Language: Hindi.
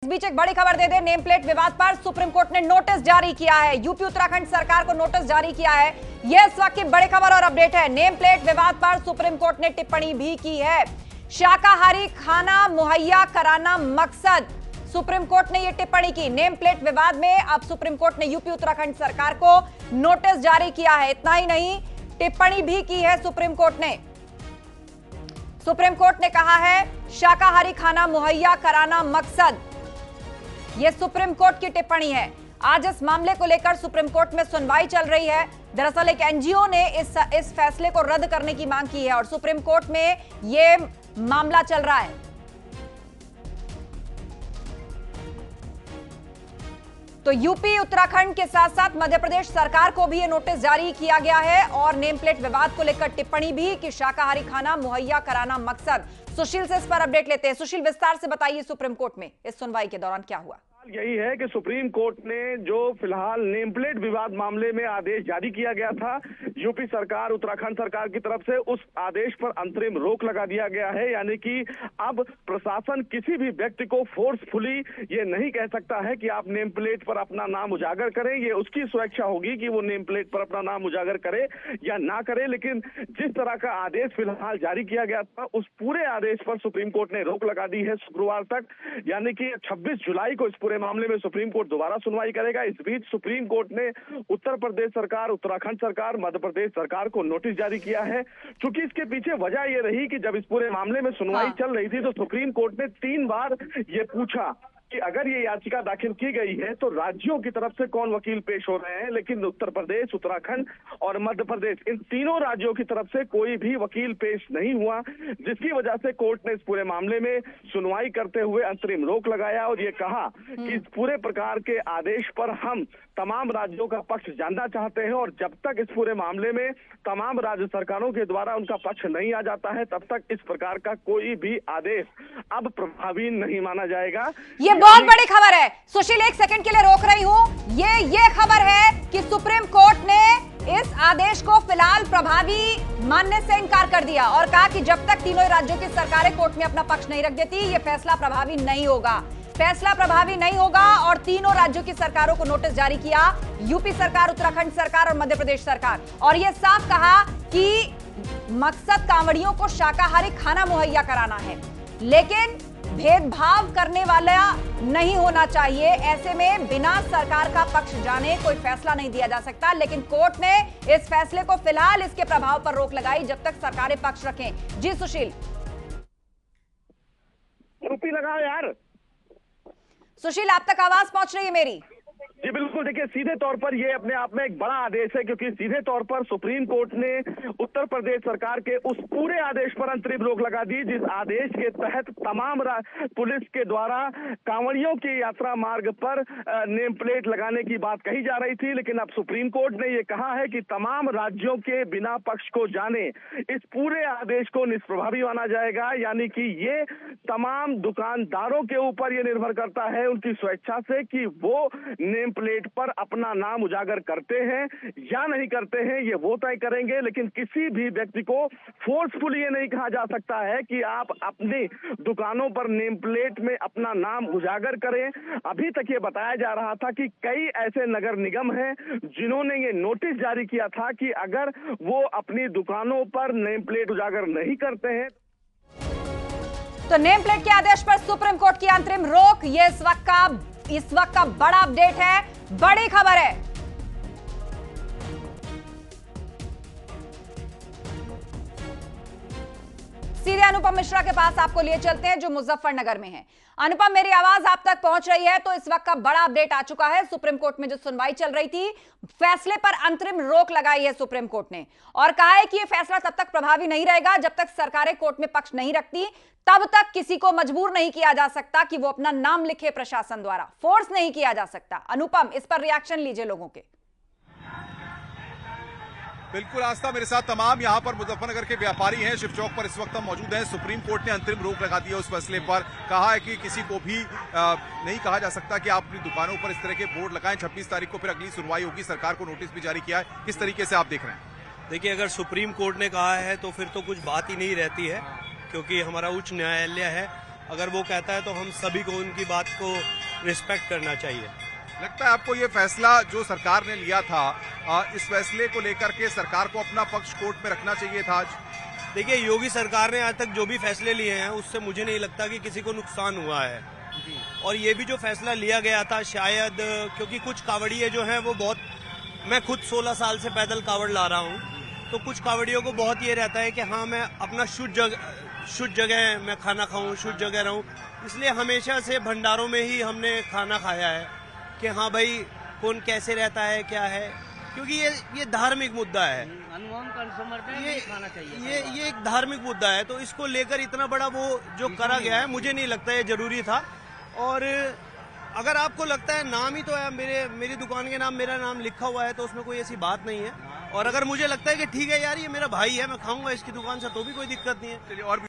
बीच एक बड़ी खबर दे दे, नेम प्लेट विवाद पर सुप्रीम कोर्ट ने नोटिस जारी किया है। यूपी उत्तराखंड सरकार को नोटिस जारी किया है। यह इस वक्त की बड़ी खबर और अपडेट है। नेम प्लेट विवाद पर सुप्रीम कोर्ट ने टिप्पणी भी की है। शाकाहारी खाना मुहैया कराना मकसद, सुप्रीम कोर्ट ने यह टिप्पणी की। नेम प्लेट विवाद में अब सुप्रीम कोर्ट ने यूपी उत्तराखंड सरकार को नोटिस जारी किया है। इतना ही नहीं, टिप्पणी भी की है सुप्रीम कोर्ट ने। सुप्रीम कोर्ट ने कहा है शाकाहारी खाना मुहैया कराना मकसद, यह सुप्रीम कोर्ट की टिप्पणी है। आज इस मामले को लेकर सुप्रीम कोर्ट में सुनवाई चल रही है। दरअसल एक एनजीओ ने इस फैसले को रद्द करने की मांग की है और सुप्रीम कोर्ट में यह मामला चल रहा है। तो यूपी उत्तराखंड के साथ साथ मध्य प्रदेश सरकार को भी ये नोटिस जारी किया गया है और नेम प्लेट विवाद को लेकर टिप्पणी भी कि शाकाहारी खाना मुहैया कराना मकसद। सुशील से इस पर अपडेट लेते हैं। सुशील, विस्तार से बताइए सुप्रीम कोर्ट में इस सुनवाई के दौरान क्या हुआ? यही है कि सुप्रीम कोर्ट ने जो फिलहाल नेम प्लेट विवाद मामले में आदेश जारी किया गया था, यूपी सरकार उत्तराखंड सरकार की तरफ से उस आदेश पर अंतरिम रोक लगा दिया गया है। यानी कि अब प्रशासन किसी भी व्यक्ति को फोर्सफुली ये नहीं कह सकता है कि आप नेम प्लेट पर अपना नाम उजागर करें। ये उसकी स्वेच्छा होगी कि वो नेम प्लेट पर अपना नाम उजागर करे या ना करे। लेकिन जिस तरह का आदेश फिलहाल जारी किया गया था, उस पूरे आदेश पर सुप्रीम कोर्ट ने रोक लगा दी है शुक्रवार तक। यानी कि 26 जुलाई को इस पूरे मामले में सुप्रीम कोर्ट दोबारा सुनवाई करेगा। इस बीच सुप्रीम कोर्ट ने उत्तर प्रदेश सरकार, उत्तराखंड सरकार, मध्य प्रदेश सरकार को नोटिस जारी किया है। क्योंकि इसके पीछे वजह यह रही कि जब इस पूरे मामले में सुनवाई चल रही थी तो सुप्रीम कोर्ट ने 3 बार ये पूछा कि अगर ये याचिका दाखिल की गई है तो राज्यों की तरफ से कौन वकील पेश हो रहे हैं। लेकिन उत्तर प्रदेश, उत्तराखंड और मध्य प्रदेश, इन तीनों राज्यों की तरफ से कोई भी वकील पेश नहीं हुआ, जिसकी वजह से कोर्ट ने इस पूरे मामले में सुनवाई करते हुए अंतरिम रोक लगाया और ये कहा कि इस पूरे प्रकार के आदेश पर हम तमाम राज्यों का पक्ष जानना चाहते हैं और जब तक इस पूरे मामले में तमाम राज्य सरकारों के द्वारा उनका पक्ष नहीं आ जाता है, तब तक इस प्रकार का कोई भी आदेश अब प्रभावी नहीं माना जाएगा। ये बहुत बड़ी खबर है। सुशील, एक सेकंड के लिए रोक रही हूं। ये खबर है कि सुप्रीम कोर्ट ने इस आदेश को फिलहाल प्रभावी मानने से इनकार कर दिया और कहा कि जब तक तीनों राज्यों की सरकारें कोर्ट में अपना पक्ष नहीं रख देती, ये फैसला प्रभावी नहीं होगा। फैसला प्रभावी नहीं होगा और तीनों राज्यों की सरकारों को नोटिस जारी किया, यूपी सरकार, उत्तराखंड सरकार और मध्य प्रदेश सरकार, और यह साफ कहा कि मकसद कांवड़ियों को शाकाहारी खाना मुहैया कराना है, लेकिन भेदभाव करने वाला नहीं होना चाहिए। ऐसे में बिना सरकार का पक्ष जाने कोई फैसला नहीं दिया जा सकता। लेकिन कोर्ट ने इस फैसले को फिलहाल इसके प्रभाव पर रोक लगाई जब तक सरकारें पक्ष रखें। जी सुशील। टोपी लगाओ यार। सुशील, आप तक आवाज पहुंच रही है मेरी? जी बिल्कुल। देखिए, सीधे तौर पर ये अपने आप में एक बड़ा आदेश है, क्योंकि सीधे तौर पर सुप्रीम कोर्ट ने उत्तर प्रदेश सरकार के उस पूरे आदेश पर अंतरिम रोक लगा दी जिस आदेश के तहत तमाम पुलिस के द्वारा कांवड़ियों की यात्रा मार्ग पर नेम प्लेट लगाने की बात कही जा रही थी। लेकिन अब सुप्रीम कोर्ट ने ये कहा है कि तमाम राज्यों के बिना पक्ष को जाने इस पूरे आदेश को निष्प्रभावी माना जाएगा। यानी कि ये तमाम दुकानदारों के ऊपर ये निर्भर करता है उनकी स्वेच्छा से कि वो नेम प्लेट पर अपना नाम उजागर करते हैं या नहीं करते हैं, ये वो तय करेंगे। लेकिन किसी भी व्यक्ति को फोर्सफुली ये नहीं कहा जा सकता है कि आप अपनी दुकानों पर नेम प्लेट में अपना नाम उजागर करें। अभी तक ये बताया जा रहा था कि कई ऐसे नगर निगम हैं जिन्होंने ये नोटिस जारी किया था कि अगर वो अपनी दुकानों पर नेम प्लेट उजागर नहीं करते हैं। तो नेम प्लेट के आदेश पर सुप्रीम कोर्ट की अंतरिम रोक, ये इस वक्त का बड़ा अपडेट है, बड़ी खबर है। सीधे अनुपम मिश्रा के पास आपको लिए चलते हैं जो मुजफ्फरनगर में है। अनुपम, मेरी आवाज आप तक पहुंच रही है? तो इस वक्त का बड़ा अपडेट आ चुका है। सुप्रीम कोर्ट में जो सुनवाई चल रही थी, फैसले पर अंतरिम रोक लगाई है सुप्रीम कोर्ट ने और कहा है कि यह फैसला तब तक प्रभावी नहीं रहेगा जब तक सरकारें कोर्ट में पक्ष नहीं रखती। तब तक किसी को मजबूर नहीं किया जा सकता कि वो अपना नाम लिखे, प्रशासन द्वारा फोर्स नहीं किया जा सकता। अनुपम, इस पर रिएक्शन लीजिए लोगों के। बिल्कुल आस्था, मेरे साथ तमाम यहाँ पर मुजफ्फरनगर के व्यापारी हैं। शिव चौक पर इस वक्त हम मौजूद हैं। सुप्रीम कोर्ट ने अंतरिम रोक लगा दी है उस फैसले पर। कहा है कि किसी को भी नहीं कहा जा सकता कि आप अपनी दुकानों पर इस तरह के बोर्ड लगाएं। 26 तारीख को फिर अगली सुनवाई होगी। सरकार को नोटिस भी जारी किया है। किस तरीके से आप देख रहे हैं? देखिए, अगर सुप्रीम कोर्ट ने कहा है तो फिर तो कुछ बात ही नहीं रहती है, क्योंकि हमारा उच्च न्यायालय है अगर वो कहता है तो हम सभी को उनकी बात को रिस्पेक्ट करना चाहिए। लगता है आपको ये फैसला जो सरकार ने लिया था, इस फैसले को लेकर के सरकार को अपना पक्ष कोर्ट में रखना चाहिए था आज? देखिए, योगी सरकार ने आज तक जो भी फैसले लिए हैं उससे मुझे नहीं लगता कि किसी को नुकसान हुआ है। और ये भी जो फैसला लिया गया था शायद क्योंकि कुछ कावड़िए जो हैं वो बहुत, मैं खुद 16 साल से पैदल कावड़ ला रहा हूँ, तो कुछ कावड़ियों को बहुत ये रहता है कि हाँ मैं अपना शुद्ध जगह मैं खाना खाऊं, शुद्ध जगह रहूं, इसलिए हमेशा से भंडारों में ही हमने खाना खाया है कि हाँ भाई कौन कैसे रहता है क्या है, क्योंकि ये धार्मिक मुद्दा है, ये एक धार्मिक मुद्दा है, तो इसको लेकर इतना बड़ा वो जो करा गया है मुझे नहीं लगता ये जरूरी था। और अगर आपको लगता है नाम ही तो है, मेरी दुकान के नाम मेरा नाम लिखा हुआ है तो उसमें कोई ऐसी बात नहीं है। और अगर मुझे लगता है कि ठीक है यार ये मेरा भाई है, मैं खाऊंगा इसकी दुकान से, तो भी कोई दिक्कत नहीं है। और